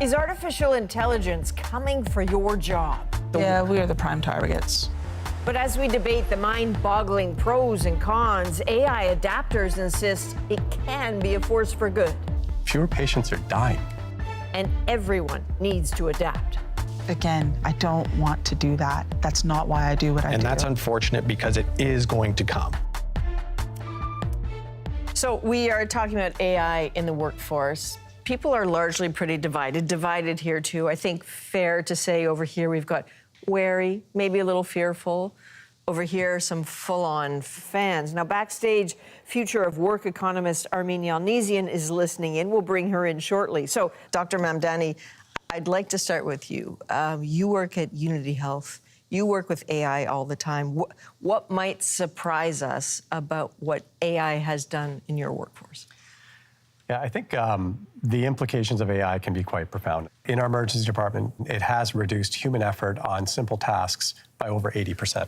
Is artificial intelligence coming for your job? Yeah, we are the prime targets. But as we debate the mind-boggling pros and cons, AI adapters insist it can be a force for good. Fewer patients are dying. And everyone needs to adapt. Again, I don't want to do that. That's not why I do what I do. And that's unfortunate because it is going to come. So we are talking about AI in the workforce. People are largely pretty divided here too. I think fair to say over here we've got wary, maybe a little fearful. Over here, some full-on fans. Now, backstage, future of work economist Armin Yalnizyan is listening in. We'll bring her in shortly. So, Dr. Mamdani, I'd like to start with you. You work at Unity Health. You work with AI all the time. What might surprise us about what AI has done in your workforce? Yeah, I think the implications of AI can be quite profound. In our emergency department, it has reduced human effort on simple tasks by over 80%.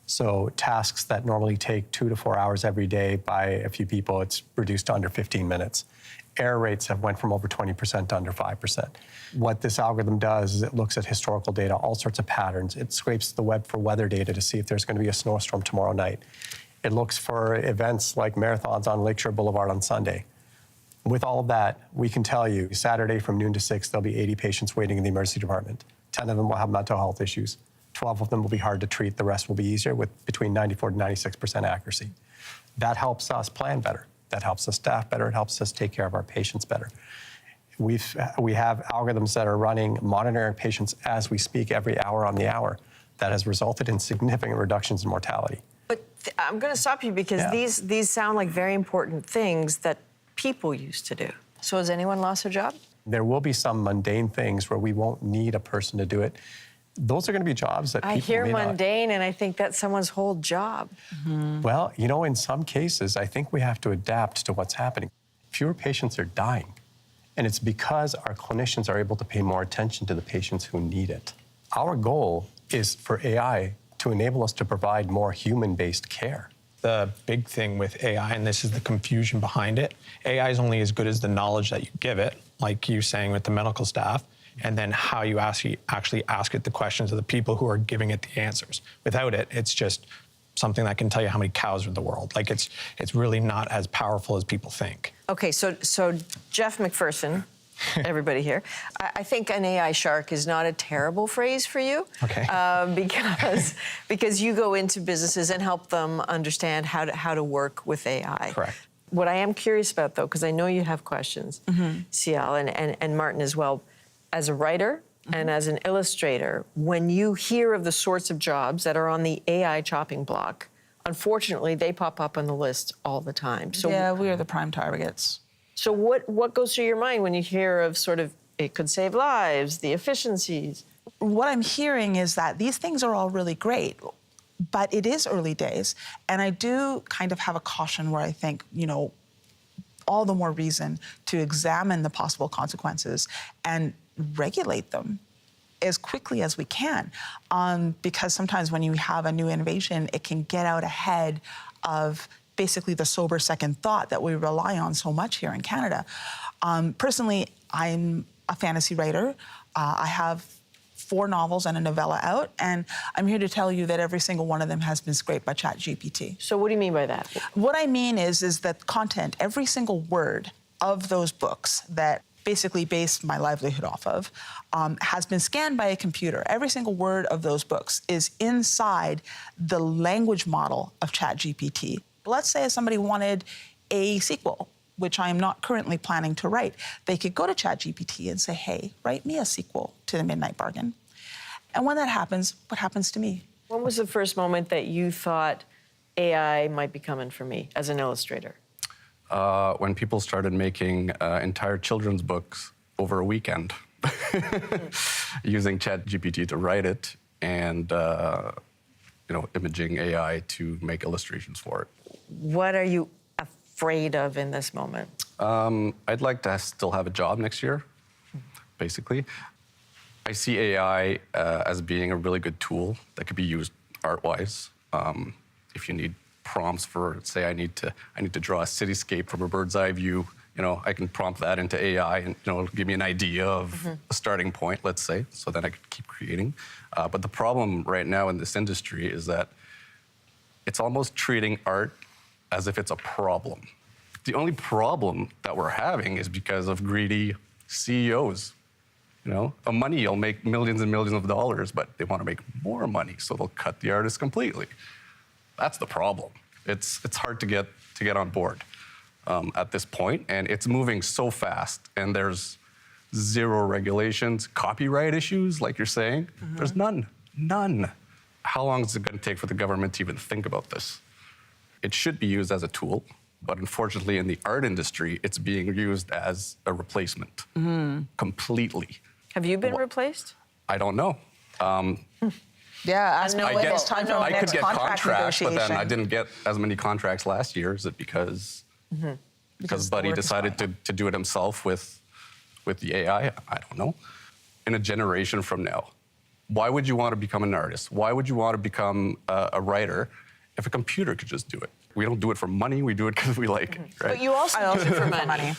So tasks that normally take 2 to 4 hours every day by a few people, it's reduced to under 15 minutes. Error rates have went from over 20% to under 5%. What this algorithm does is it looks at historical data, all sorts of patterns. It scrapes the web for weather data to see if there's going to be a snowstorm tomorrow night. It looks for events like marathons on Lakeshore Boulevard on Sunday. With all of that, we can tell you, Saturday from noon to 6, there'll be 80 patients waiting in the emergency department. 10 of them will have mental health issues. 12 of them will be hard to treat. The rest will be easier with between 94 to 96% accuracy. That helps us plan better. That helps us staff better. It helps us take care of our patients better. We have algorithms that are running, monitoring patients as we speak every hour on the hour. That has resulted in significant reductions in mortality. But I'm going to stop you because these sound like very important things that people used to do. So has anyone lost their job? There will be some mundane things where we won't need a person to do it. Those are going to be jobs that people I hear may mundane, and I think that's someone's whole job. Mm-hmm. Well, you know, in some cases, I think we have to adapt to what's happening. Fewer patients are dying, and it's because our clinicians are able to pay more attention to the patients who need it. Our goal is for AI to enable us to provide more human-based care. The big thing with AI, and this is the confusion behind it, AI is only as good as the knowledge that you give it, like you saying with the medical staff, and then how you actually ask it the questions of the people who are giving it the answers. Without it, it's just something that can tell you how many cows are in the world. Like it's really not as powerful as people think. Okay, so Jeff McPherson, everybody here, I think an AI shark is not a terrible phrase for you. Okay. Because you go into businesses and help them understand how to work with AI. Correct. What I am curious about, though, because I know you have questions, CL, and Martin as well, as a writer and as an illustrator, when you hear of the sorts of jobs that are on the AI chopping block, unfortunately, they pop up on the list all the time. So yeah, we are the prime targets. So what goes through your mind when you hear of sort of, it could save lives, the efficiencies? What I'm hearing is that these things are all really great, but it is early days. And I do kind of have a caution where I think, you know, all the more reason to examine the possible consequences and regulate them as quickly as we can. Because sometimes when you have a new innovation, it can get out ahead of basically the sober second thought that we rely on so much here in Canada. Personally, I'm a fantasy writer. I have 4 novels and a novella out, and I'm here to tell you that every single one of them has been scraped by ChatGPT. So what do you mean by that? What I mean is that content, every single word of those books that basically based my livelihood off of, has been scanned by a computer. Every single word of those books is inside the language model of ChatGPT. Let's say if somebody wanted a sequel, which I am not currently planning to write, they could go to ChatGPT and say, hey, write me a sequel to The Midnight Bargain. And when that happens, what happens to me? When was the first moment that you thought AI might be coming for me as an illustrator? When people started making entire children's books over a weekend using ChatGPT to write it and imaging AI to make illustrations for it. What are you afraid of in this moment? I'd like to still have a job next year, basically. I see AI as being a really good tool that could be used art-wise. If you need prompts for, say, I need to draw a cityscape from a bird's eye view I can prompt that into AI and, it'll give me an idea of a starting point, let's say, so that I can keep creating. But the problem right now in this industry is that it's almost treating art as if it's a problem. The only problem that we're having is because of greedy CEOs. Money, you'll make millions and millions of dollars, but they want to make more money, so they'll cut the artist completely. That's the problem. It's hard to get on board at this point, and it's moving so fast, and there's zero regulations, copyright issues, like you're saying. There's none. How long is it going to take for the government to even think about this? It should be used as a tool, but unfortunately in the art industry, it's being used as a replacement completely. Have you been replaced? I don't know. Yeah, ask me when it's time for my I could next get contract contracts, but negotiation. then I didn't get as many contracts last year. Is it because Because the Buddy work is decided going to do it himself with the AI? I don't know. In a generation from now, why would you want to become an artist? Why would you want to become a writer if a computer could just do it? We don't do it for money. We do it because we like it, right? But you also do it for money.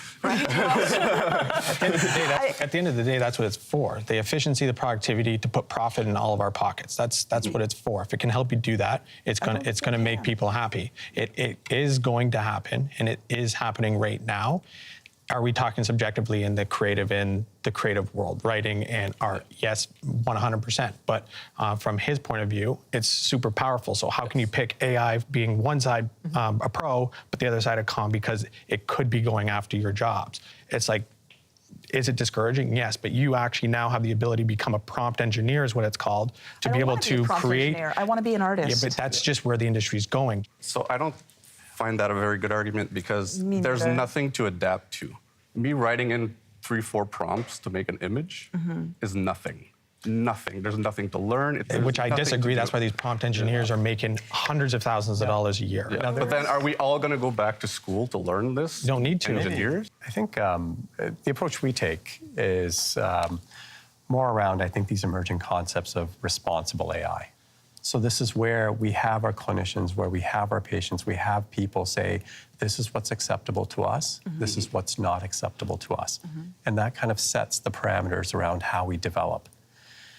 At the end of the day, that's what it's for. The efficiency, the productivity, to put profit in all of our pockets. That's what it's for. If it can help you do that, it's gonna make people happy. It is going to happen, and it is happening right now. Are we talking subjectively in the creative world, writing and art? Yes, 100%. But from his point of view, it's super powerful. So how can you pick AI being one side a pro, but the other side a con, because it could be going after your jobs? It's like, is it discouraging? Yes, but you actually now have the ability to become a prompt engineer, is what it's called, to be able to create. I want to be an artist. Yeah, but that's just where the industry is going. So I don't find that a very good argument, because there's nothing to adapt to. Me writing in 3-4 prompts to make an image is nothing. Nothing. There's nothing to learn. Which I disagree. That's why these prompt engineers are making hundreds of thousands of dollars a year. Yeah. But then are we all going to go back to school to learn this? You don't need to. Engineers? I think the approach we take is more around, I think, these emerging concepts of responsible AI. So this is where we have our clinicians, where we have our patients, we have people say, this is what's acceptable to us, this is what's not acceptable to us. And that kind of sets the parameters around how we develop.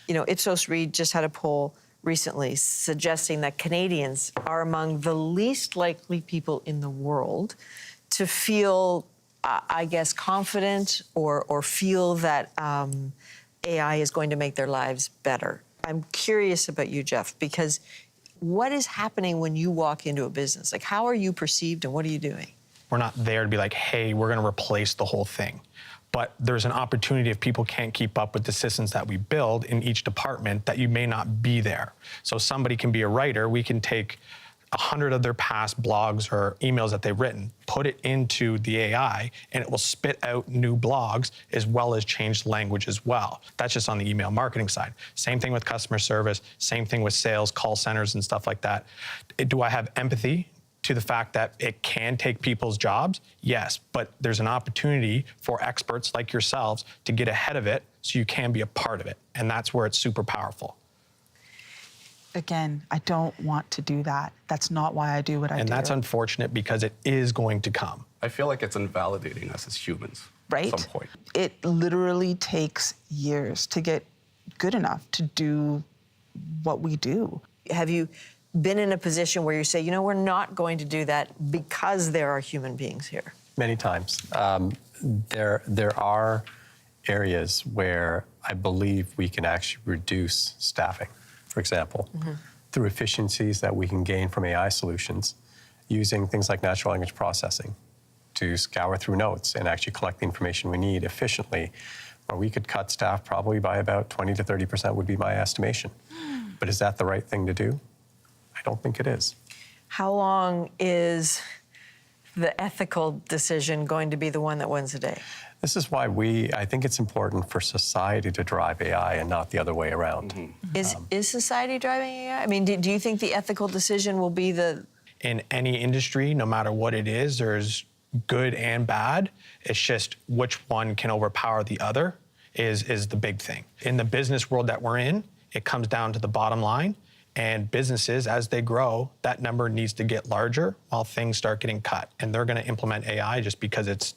Ipsos Reid just had a poll recently suggesting that Canadians are among the least likely people in the world to feel, I guess, confident or feel that AI is going to make their lives better. I'm curious about you, Jeff, because what is happening when you walk into a business? Like, how are you perceived and what are you doing? We're not there to be like, hey, we're going to replace the whole thing. But there's an opportunity, if people can't keep up with the systems that we build in each department, that you may not be there. So somebody can be a writer. We can take 100 of their past blogs or emails that they've written, put it into the AI, and it will spit out new blogs as well as change language as well. That's just on the email marketing side. Same thing with customer service, same thing with sales, call centers and stuff like that. Do I have empathy to the fact that it can take people's jobs? Yes, but there's an opportunity for experts like yourselves to get ahead of it so you can be a part of it. And that's where it's super powerful. Again, I don't want to do that. That's not why I do what I do. And that's unfortunate, because it is going to come. I feel like it's invalidating us as humans right? at some point. It literally takes years to get good enough to do what we do. Have you been in a position where you say, we're not going to do that because there are human beings here? Many times. There are areas where I believe we can actually reduce staffing, for example, through efficiencies that we can gain from AI solutions, using things like natural language processing to scour through notes and actually collect the information we need efficiently, where we could cut staff probably by about 20 to 30% would be my estimation. But is that the right thing to do? I don't think it is. How long is the ethical decision going to be the one that wins the day? This is why I think it's important for society to drive AI and not the other way around. Is society driving AI? I mean, do you think the ethical decision will be the... In any industry, no matter what it is, there's good and bad. It's just which one can overpower the other is the big thing. In the business world that we're in, it comes down to the bottom line, And businesses, as they grow, that number needs to get larger while things start getting cut. And they're going to implement AI just because it's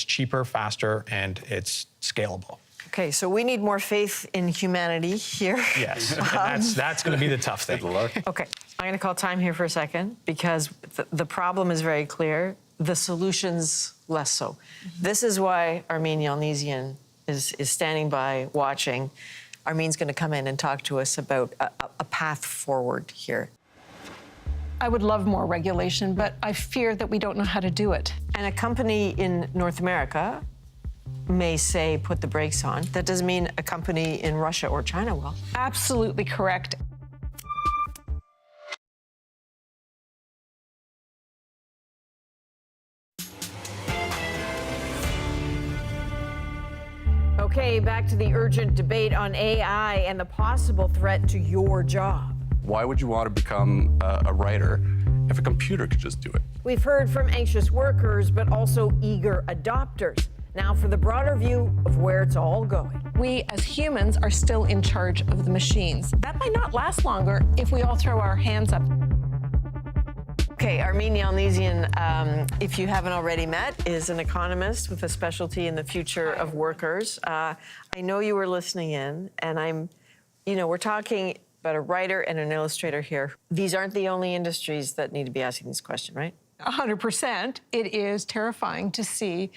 cheaper, faster, and it's scalable. Okay, so we need more faith in humanity here. Yes, and that's going to be the tough thing. Good luck. Okay, I'm going to call time here for a second because the problem is very clear. The solutions less so. This is why Arsenault is standing by watching. Armin's going to come in and talk to us about a path forward here. I would love more regulation, but I fear that we don't know how to do it. And a company in North America may say, put the brakes on. That doesn't mean a company in Russia or China will. Absolutely correct. Okay, back to the urgent debate on AI and the possible threat to your job. Why would you want to become a writer if a computer could just do it? We've heard from anxious workers, but also eager adopters. Now for the broader view of where it's all going. We, as humans, are still in charge of the machines. That might not last longer if we all throw our hands up. Okay, Arsenault, if you haven't already met, is an economist with a specialty in the future of workers. I know you were listening in, and we're talking about a writer and an illustrator here. These aren't the only industries that need to be asking this question, right? 100%. It is terrifying to see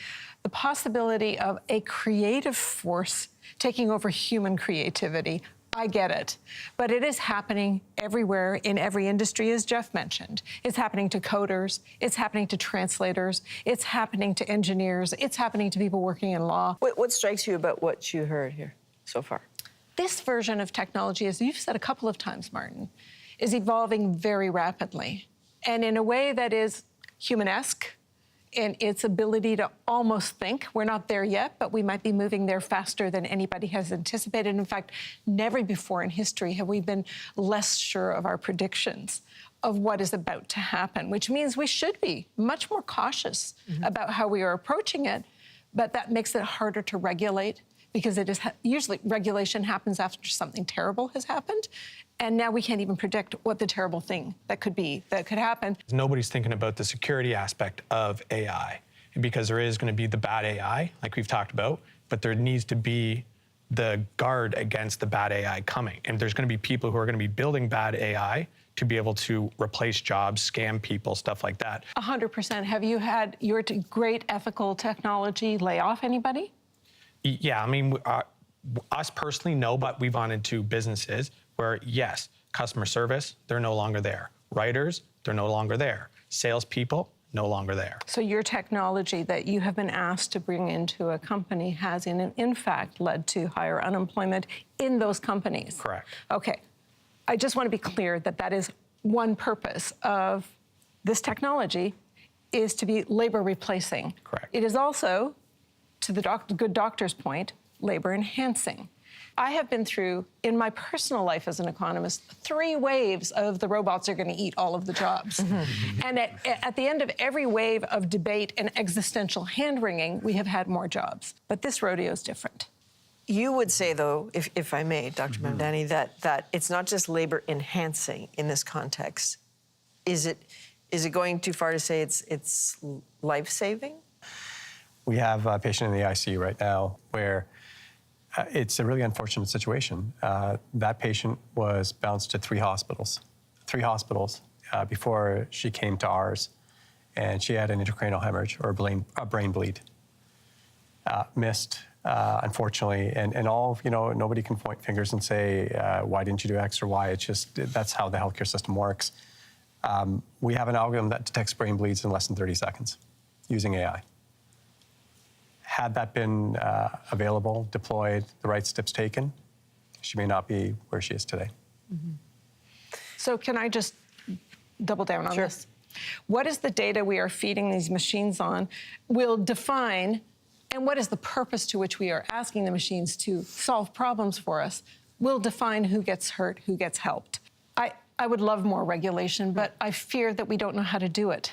the possibility of a creative force taking over human creativity. I get it, but it is happening everywhere in every industry, as Jeff mentioned. It's happening to coders, it's happening to translators, it's happening to engineers, it's happening to people working in law. What strikes you about what you heard here so far? This version of technology, as you've said a couple of times, Martin, is evolving very rapidly and in a way that is humanesque in its ability to almost think. We're not there yet, but we might be moving there faster than anybody has anticipated. In fact, never before in history have we been less sure of our predictions of what is about to happen, which means we should be much more cautious about how we are approaching it, but that makes it harder to regulate because it is usually regulation happens after something terrible has happened. And now we can't even predict what the terrible thing that could happen. Nobody's thinking about the security aspect of AI because there is going to be the bad AI, like we've talked about, but there needs to be the guard against the bad AI coming. And there's going to be people who are going to be building bad AI to be able to replace jobs, scam people, stuff like that. 100%. Have you had your great ethical technology lay off anybody? Yeah, I mean, us personally, no, but we've gone into businesses where, yes, customer service, they're no longer there. Writers, they're no longer there. Salespeople, no longer there. So your technology that you have been asked to bring into a company has, in fact, led to higher unemployment in those companies? Correct. Okay. I just want to be clear that that is one purpose of this technology is to be labor replacing. Correct. It is also, to the good doctor's point, labor enhancing. I have been through, in my personal life as an economist, 3 waves of the robots are going to eat all of the jobs. And at the end of every wave of debate and existential hand-wringing, we have had more jobs. But this rodeo is different. You would say, though, if I may, Dr. Mamdani, that it's not just labor enhancing in this context. Is it going too far to say it's life-saving? We have a patient in the ICU right now where it's a really unfortunate situation. That patient was bounced to 3 hospitals before she came to ours, and she had an intracranial hemorrhage or a brain bleed. Missed, unfortunately, and all, nobody can point fingers and say, why didn't you do X or Y? It's just, that's how the healthcare system works. We have an algorithm that detects brain bleeds in less than 30 seconds using AI. Had that been available, deployed, the right steps taken, she may not be where she is today. So can I just double down on this? What is the data we are feeding these machines on will define, and what is the purpose to which we are asking the machines to solve problems for us, will define who gets hurt, who gets helped. I would love more regulation, but I fear that we don't know how to do it.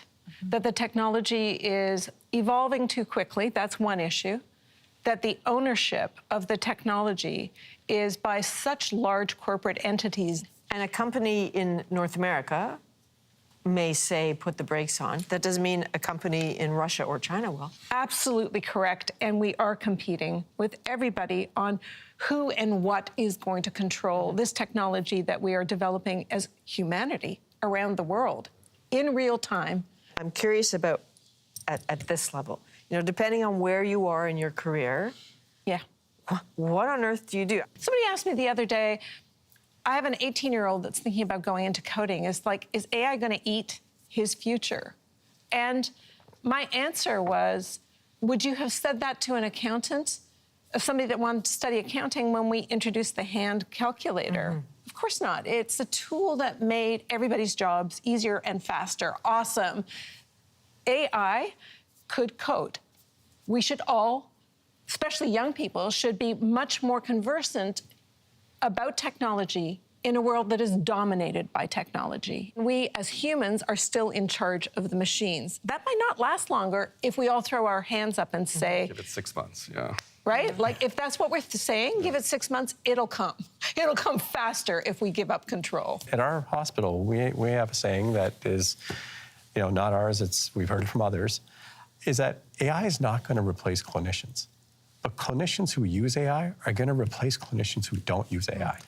That the technology is evolving too quickly, that's one issue. That the ownership of the technology is by such large corporate entities And a company in North America may say, put the brakes on. That doesn't mean a company in Russia or China will. Absolutely correct. And we are competing with everybody on who and what is going to control this technology that we are developing as humanity around the world in real time. I'm curious about at this level. You know, depending on where you are in your career, Yeah. what on earth do you do? Somebody asked me the other day, I have an 18-year-old that's thinking about going into coding. It's like, is AI going to eat his future? And my answer was, would you have said that to an accountant, somebody that wanted to study accounting, when we introduced the hand calculator? Of course not. It's a tool that made everybody's jobs easier and faster. Awesome. AI could code. We should all, especially young people, should be much more conversant about technology in a world that is dominated by technology. We as humans are still in charge of the machines. That might not last longer if we all throw our hands up and say, Give it 6 months, yeah. right? Like, if that's what we're saying, give it 6 months, it'll come. It'll come faster if we give up control. At our hospital, we have a saying that is, you know, not ours, we've heard it from others, is that AI is not going to replace clinicians. But clinicians who use AI are going to replace clinicians who don't use AI.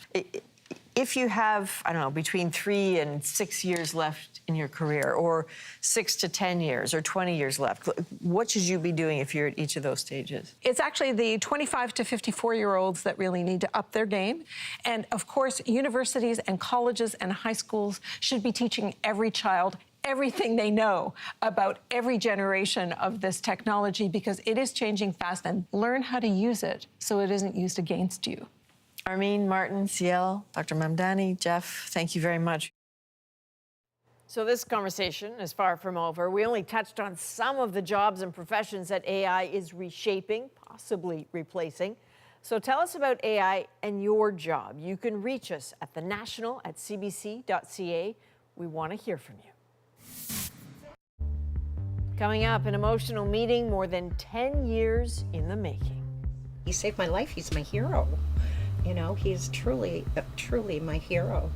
If you have, I don't know, between 3 and 6 years left in your career, or 6 to 10 years, or 20 years left, what should you be doing if you're at each of those stages? It's actually the 25 to 54-year-olds that really need to up their game. And of course, universities and colleges and high schools should be teaching every child everything they know about every generation of this technology, because it is changing fast, and learn how to use it so it isn't used against you. Armin, Martin, Ciel, Dr. Mamdani, Jeff, thank you very much. So this conversation is far from over. We only touched on some of the jobs and professions that AI is reshaping, possibly replacing. So tell us about AI and your job. You can reach us at thenational@cbc.ca. We want to hear from you. Coming up, an emotional meeting more than 10 years in the making. He saved my life. He's my hero. You know, he's truly, truly my hero.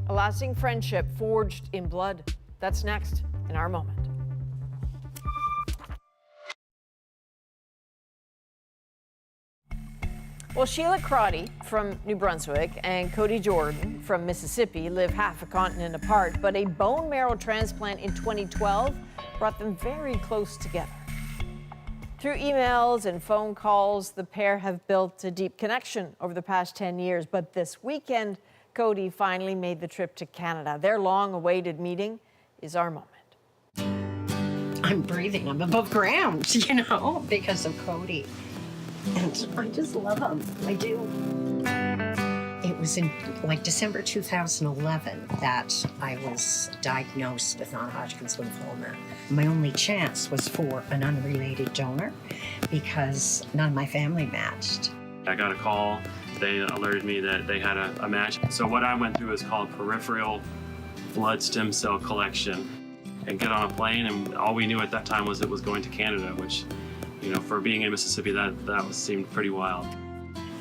A lasting friendship forged in blood. That's next in our moment. Well, Sheila Crotty from New Brunswick and Cody Jordan from Mississippi live half a continent apart, but a bone marrow transplant in 2012 brought them very close together. Through emails and phone calls, the pair have built a deep connection over the past 10 years, but this weekend, Cody finally made the trip to Canada. Their long-awaited meeting is our moment. I'm breathing. I'm above ground, you know, because of Cody. And I just love him. I do. It was in like December 2011 that I was diagnosed with non-Hodgkin's lymphoma. My only chance was for an unrelated donor because none of my family matched. I got a call. They alerted me that they had a match. So what I went through is called peripheral blood stem cell collection. And get on a plane, and all we knew at that time was it was going to Canada, which, you know, for being in Mississippi, that seemed pretty wild.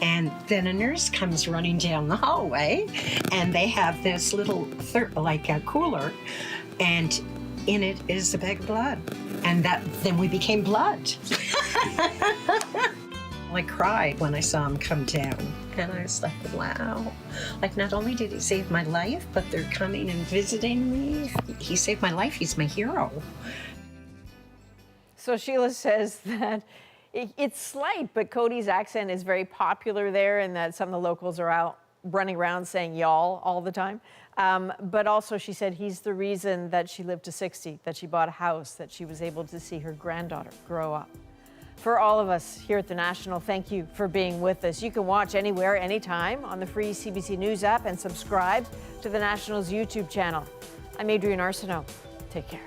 And then a nurse comes running down the hallway, and they have this little, like a cooler, and in it is a bag of blood. And then we became blood. I cried when I saw him come down. And I was like, wow. Like, not only did he save my life, but they're coming and visiting me. He saved my life. He's my hero. So Sheila says that it's slight, but Cody's accent is very popular there, and that some of the locals are out running around saying y'all all the time. But also she said he's the reason that she lived to 60, that she bought a house, that she was able to see her granddaughter grow up. For all of us here at The National, thank you for being with us. You can watch anywhere, anytime on the free CBC News app and subscribe to The National's YouTube channel. I'm Adrienne Arsenault. Take care.